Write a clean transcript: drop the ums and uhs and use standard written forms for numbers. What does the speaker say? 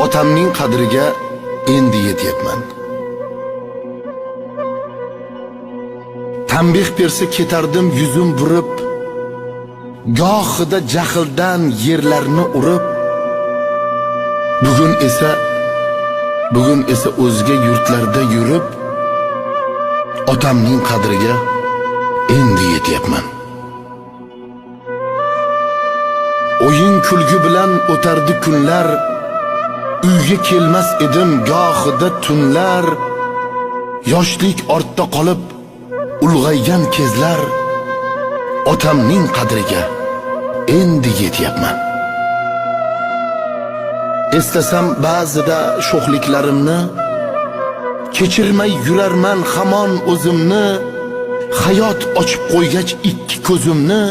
otamning qadriga endi yetyapman. Tanbeh bersa ketardim yuzim burib, gohida jahldan yerlarni urib. Bugun esa o'zga yurtlarda yurib, otamning qadriga endi yetyapman. O'yin kulgi bilan o'tardi kunlar, uyga kelmas edim gohida tunlar. Yoshlik ortda qolib ulg'aygan kezlar, otamning qadriga endi yetyapman. Eslasam ba'zida sho'xliklarimni, kechirmay yurarman hamon o'zimni. Hayot ochib qo'ygach ikki ko'zimni,